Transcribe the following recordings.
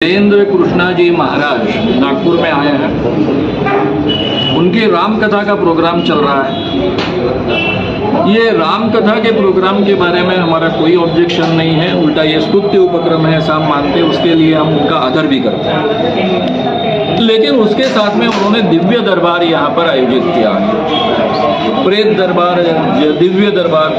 वीरेंद्र कृष्णा जी महाराज नागपुर में आए हैं। उनकी राम कथा का प्रोग्राम चल रहा है। ये राम कथा के प्रोग्राम के बारे में हमारा कोई ऑब्जेक्शन नहीं है, उल्टा ये स्तुत्य उपक्रम है, ऐसा हम मानते हैं। उसके लिए हम उनका आदर भी करते हैं। लेकिन उसके साथ में उन्होंने दिव्य दरबार यहाँ पर आयोजित किया है, प्रेत दरबार, दिव्य दरबार।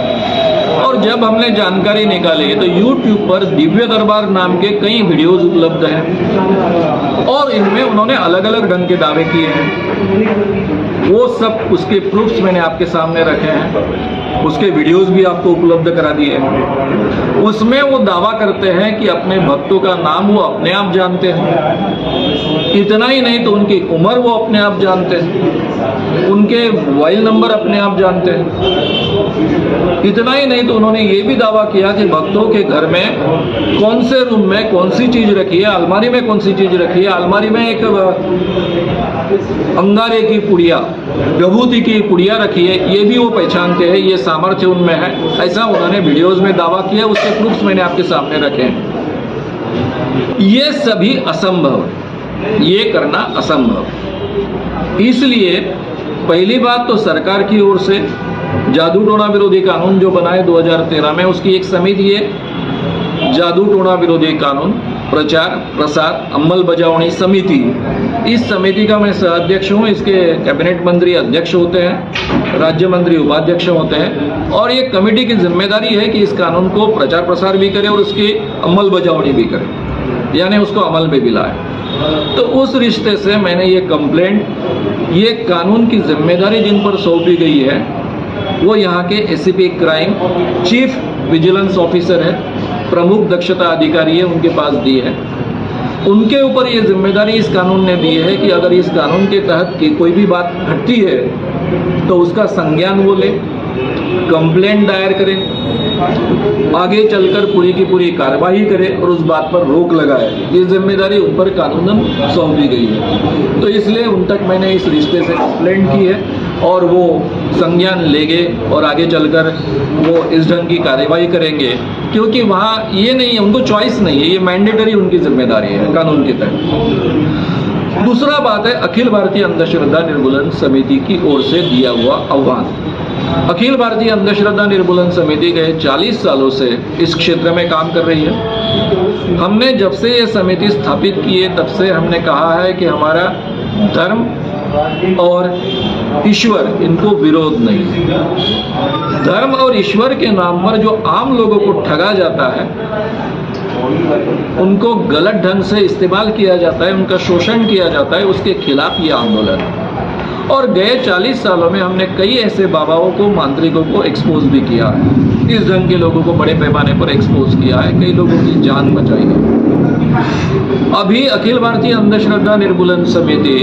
और जब हमने जानकारी निकाली तो YouTube पर दिव्य दरबार नाम के कई वीडियोस उपलब्ध हैं और इनमें उन्होंने अलग अलग ढंग के दावे किए हैं। वो सब उसके प्रूफ्स मैंने आपके सामने रखे हैं, उसके वीडियोस भी आपको उपलब्ध करा दिए हैं। उसमें वो दावा करते हैं कि अपने भक्तों का नाम वो अपने आप जानते हैं। इतना ही नहीं तो उनकी उम्र वो अपने आप जानते हैं, उनके मोबाइल नंबर अपने आप जानते हैं। इतना ही नहीं तो उन्होंने ये भी दावा किया कि भक्तों के घर में कौन से रूम में कौन सी चीज रखी है, अलमारी में कौन सी चीज रखी है। अलमारी में एक अंगारे की पुड़िया, विभूति की पुड़िया रखी है, ये भी वो पहचानते हैं, ये सामर्थ्य उनमें है। ऐसा उन्होंने वीडियोस में दावा किया, उसके प्रूफ्स मैंने आपके सामने रखे हैं। ये सभी असंभव, ये करना असंभव। इसलिए पहली बात तो सरकार की ओर से जादू टोना विरोधी कानून जो बना है 2013 में, उसकी एक समिति है, जादू टोना विरोधी कानून प्रचार प्रसार अंमलबजावनी समिति। इस समिति का मैं सह-अध्यक्ष हूँ। इसके कैबिनेट मंत्री अध्यक्ष होते हैं, राज्य मंत्री उपाध्यक्ष होते हैं और ये कमेटी की जिम्मेदारी है कि इस कानून को प्रचार प्रसार भी करे और उसकी अंमलबजावनी भी करे, यानी उसको अमल में भी लाए। तो उस रिश्ते से मैंने ये कंप्लेंट, ये कानून की जिम्मेदारी जिन पर सौंपी गई है वो यहाँ के ACP crime, chief vigilance officer है, प्रमुख दक्षता अधिकारी है, उनके पास दी है। उनके ऊपर ये जिम्मेदारी इस कानून ने दी है कि अगर इस कानून के तहत की कोई भी बात घटती है तो उसका संज्ञान वो ले, कंप्लेंट दायर करें, आगे चलकर पूरी की पूरी कार्रवाई करे और उस बात पर रोक लगाए। ये जिम्मेदारी उन पर कानूनन सौंपी गई है। तो इसलिए उन तक मैंने इस रिश्ते से कंप्लेंट की है और वो संज्ञान लेंगे और आगे चलकर वो इस ढंग की कार्रवाई करेंगे, क्योंकि वहाँ ये नहीं है, उनको चॉइस नहीं है, ये मैंडेटरी उनकी जिम्मेदारी है कानून के तहत। दूसरा बात है अखिल भारतीय अंधश्रद्धा निर्मूलन समिति की ओर से दिया हुआ आह्वान। अखिल भारतीय अंधश्रद्धा निर्मूलन समिति गए 40 सालों से इस क्षेत्र में काम कर रही है। हमने जब से ये समिति स्थापित की है तब से हमने कहा है कि हमारा धर्म और ईश्वर, इनको विरोध नहीं है। धर्म और ईश्वर के नाम पर जो आम लोगों को ठगा जाता है, उनको गलत ढंग से इस्तेमाल किया जाता है, उनका शोषण किया जाता है, उसके खिलाफ ये आंदोलन है। और गए 40 सालों में हमने कई ऐसे बाबाओं को, मांत्रिकों को एक्सपोज भी किया है, इस ढंग के लोगों को बड़े पैमाने पर एक्सपोज किया है, कई लोगों की जान बचाई है। अभी अखिल भारतीय अंधश्रद्धा निर्मूलन समिति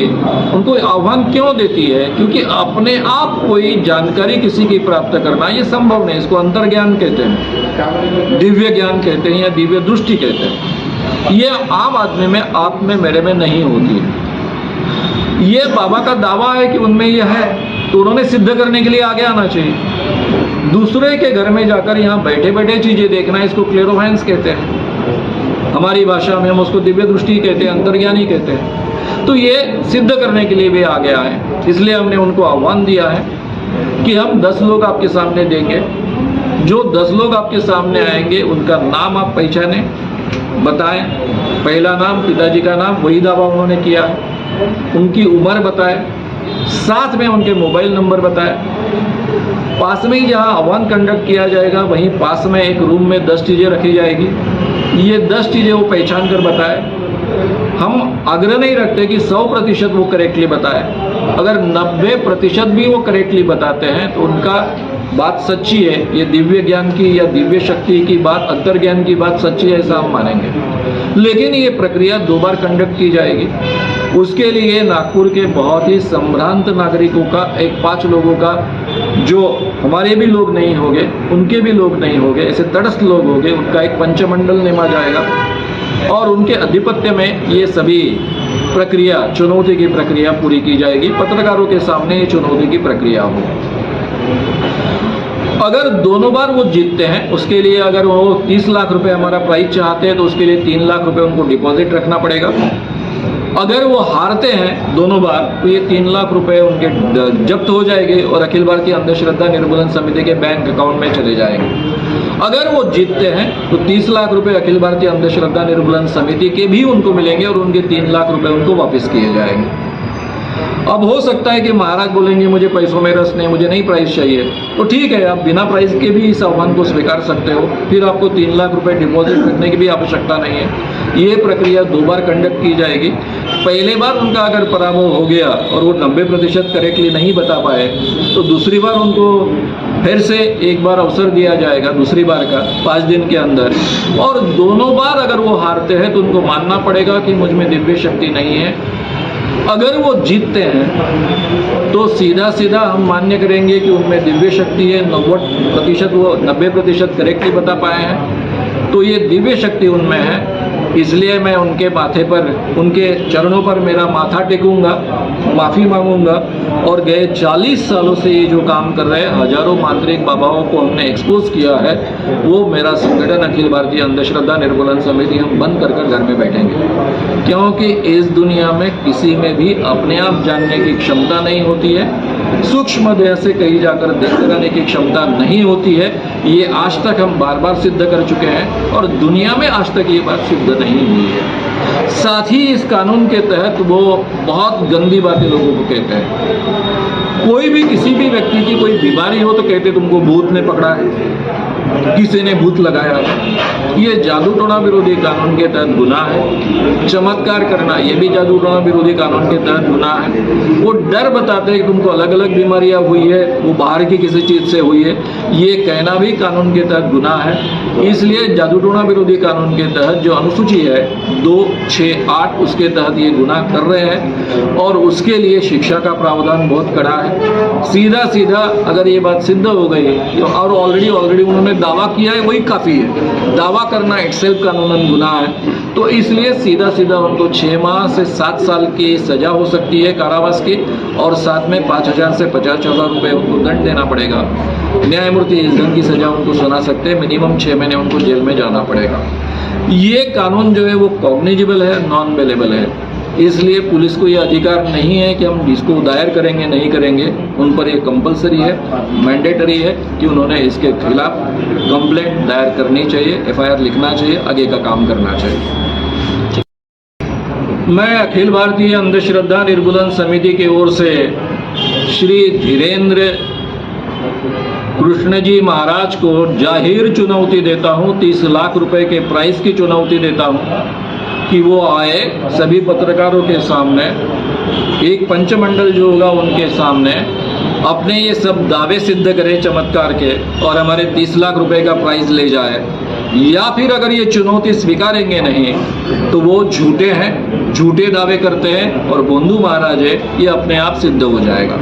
उनको आह्वान क्यों देती है? क्योंकि अपने आप कोई जानकारी किसी की प्राप्त करना ये संभव नहीं। इसको अंतर्ज्ञान कहते हैं, दिव्य ज्ञान कहते हैं या दिव्य दृष्टि कहते हैं। ये आम आदमी में, आप में, मेरे में नहीं होती है। ये बाबा का दावा है कि उनमें ये है, तो उन्होंने सिद्ध करने के लिए आगे आना चाहिए। दूसरे के घर में जाकर यहाँ बैठे बैठे चीजें देखना, इसको क्लेरोवायंस कहते हैं। हमारी भाषा में हम उसको दिव्य दृष्टि कहते हैं, अंतर्ज्ञानी कहते हैं। तो ये सिद्ध करने के लिए भी आगे आए, इसलिए हमने उनको आह्वान दिया है कि हम 10 लोग आपके सामने देंगे। जो 10 लोग आपके सामने आएंगे उनका नाम आप पहचाने, बताएं, पहला नाम, पिताजी का नाम, वही दावा उन्होंने किया है, उनकी उम्र बताएं, साथ में उनके मोबाइल नंबर बताएं। पास में ही जहाँ आह्वान कंडक्ट किया जाएगा वहीं पास में एक रूम में 10 चीज़ें रखी जाएगी। ये 10 चीज़ें वो पहचान कर बताए। हम आग्रह नहीं रखते कि 100% वो करेक्टली बताए। अगर 90% भी वो करेक्टली बताते हैं तो उनका बात सच्ची है, ये दिव्य ज्ञान की या दिव्य शक्ति की बात, अंतर्ज्ञान की बात सच्ची है, ऐसा हम मानेंगे। लेकिन ये प्रक्रिया 2 बार कंडक्ट की जाएगी। उसके लिए नागपुर के बहुत ही संभ्रांत नागरिकों का, एक 5 लोगों का, जो हमारे भी लोग नहीं होंगे, उनके भी लोग नहीं होंगे, ऐसे तटस्थ लोग होंगे, उनका एक पंचमंडल नेमा जाएगा और उनके आधिपत्य में ये सभी प्रक्रिया, चुनौती की प्रक्रिया पूरी की जाएगी। पत्रकारों के सामने ये चुनौती की प्रक्रिया हो। अगर दोनों बार वो जीतते हैं, उसके लिए अगर वो 30 लाख रुपए हमारा प्राइस चाहते हैं तो उसके लिए 3 लाख रुपए उनको डिपॉजिट रखना पड़ेगा। अगर वो हारते हैं दोनों बार तो ये 3 लाख रुपए उनके जब्त हो जाएंगे और अखिल भारतीय अंधश्रद्धा निर्मूलन समिति के बैंक अकाउंट में चले जाएंगे। अगर वो जीतते हैं तो 30 लाख रुपए अखिल भारतीय अंधश्रद्धा निर्मूलन समिति के भी उनको मिलेंगे और उनके 3 लाख रुपए उनको वापस किए जाएंगे। अब हो सकता है कि महाराज बोलेंगे मुझे पैसों में रस नहीं, मुझे नहीं प्राइस चाहिए, तो ठीक है, आप बिना प्राइस के भी इस आह्वान को स्वीकार सकते हो, फिर आपको 3 लाख रुपए डिपॉजिट रखने की भी आवश्यकता नहीं है। ये प्रक्रिया 2 बार कंडक्ट की जाएगी। पहले बार उनका अगर पराभव हो गया और वो 90% करेक्टली नहीं बता पाए तो दूसरी बार उनको फिर से एक बार अवसर दिया जाएगा, दूसरी बार का 5 दिन के अंदर, और दोनों बार अगर वो हारते हैं तो उनको मानना पड़ेगा कि मुझ में दिव्य शक्ति नहीं है। अगर वो जीतते हैं तो सीधा सीधा हम मान्य करेंगे कि उनमें दिव्य शक्ति है, 90% वो 90% करेक्टली बता पाए हैं, तो ये दिव्य शक्ति उनमें है। इसलिए मैं उनके माथे पर, उनके चरणों पर मेरा माथा टेकूंगा, माफ़ी मांगूंगा, और गए 40 सालों से ये जो काम कर रहे हैं हजारों मांत्रिक बाबाओं को हमने एक्सपोज किया है, वो मेरा संगठन अखिल भारतीय अंधश्रद्धा निर्मूलन समिति हम बंद कर घर में बैठेंगे, क्योंकि इस दुनिया में किसी में भी अपने आप जानने की क्षमता नहीं होती है, सूक्ष्म देह से कहीं जाकर देखते रहने की क्षमता नहीं होती है। ये आज तक हम बार बार सिद्ध कर चुके हैं और दुनिया में आज तक ये बात सिद्ध नहीं हुई है। साथ ही इस कानून के तहत वो बहुत गंदी बातें लोगों को कहते हैं। कोई भी किसी भी व्यक्ति की कोई बीमारी हो तो कहते तुमको भूत ने पकड़ा है, किसी ने भूत लगाया है। ये जादू टोना विरोधी कानून के तहत गुनाह है। चमत्कार करना ये भी जादू टोना विरोधी कानून के तहत गुनाह है। वो डर बताते हैं कि तुमको अलग अलग बीमारियां हुई है, वो बाहर की किसी चीज से हुई है, ये कहना भी कानून के तहत गुनाह है। इसलिए जादू टोना विरोधी कानून के तहत जो अनुसूची है 2, 6, 8 उसके तहत ये गुनाह कर रहे हैं और उसके लिए शिक्षा का प्रावधान बहुत कड़ा है। सीधा सीधा अगर ये बात सिद्ध हो गई तो, और ऑलरेडी उन्होंने दावा किया है वही काफ़ी है, दावा करना इटसेल्फ कानूनन गुनाह है, तो इसलिए सीधा सीधा उनको 6 माह से 7 साल की सजा हो सकती है कारावास की, और साथ में 5,000 से 50,000 रुपये उनको दंड देना पड़ेगा। न्यायमूर्ति इस दंड की सजा उनको सुना सकते हैं, मिनिमम 6 महीने उनको जेल में जाना पड़ेगा। ये कानून जो है वो कॉग्निजिबल है, नॉन बेलेबल है, इसलिए पुलिस को ये अधिकार नहीं है कि हम इसको दायर करेंगे नहीं करेंगे। उन पर ये कंपलसरी है, मैंडेटरी है कि उन्होंने इसके खिलाफ कंप्लेंट दायर करनी चाहिए, FIR लिखना चाहिए, आगे का काम करना चाहिए। मैं अखिल भारतीय अंधश्रद्धा निर्मूलन समिति की ओर से श्री धीरेन्द्र कृष्ण जी महाराज को जाहिर चुनौती देता हूँ, 30 लाख रुपए के प्राइस की चुनौती देता हूँ कि वो आए सभी पत्रकारों के सामने, एक पंचमंडल जो होगा उनके सामने अपने ये सब दावे सिद्ध करे चमत्कार के और हमारे 30 लाख रुपए का प्राइज ले जाए, या फिर अगर ये चुनौती स्वीकारेंगे नहीं तो वो झूठे हैं, झूठे दावे करते हैं और बोंदू महाराज है, ये अपने आप सिद्ध हो जाएगा।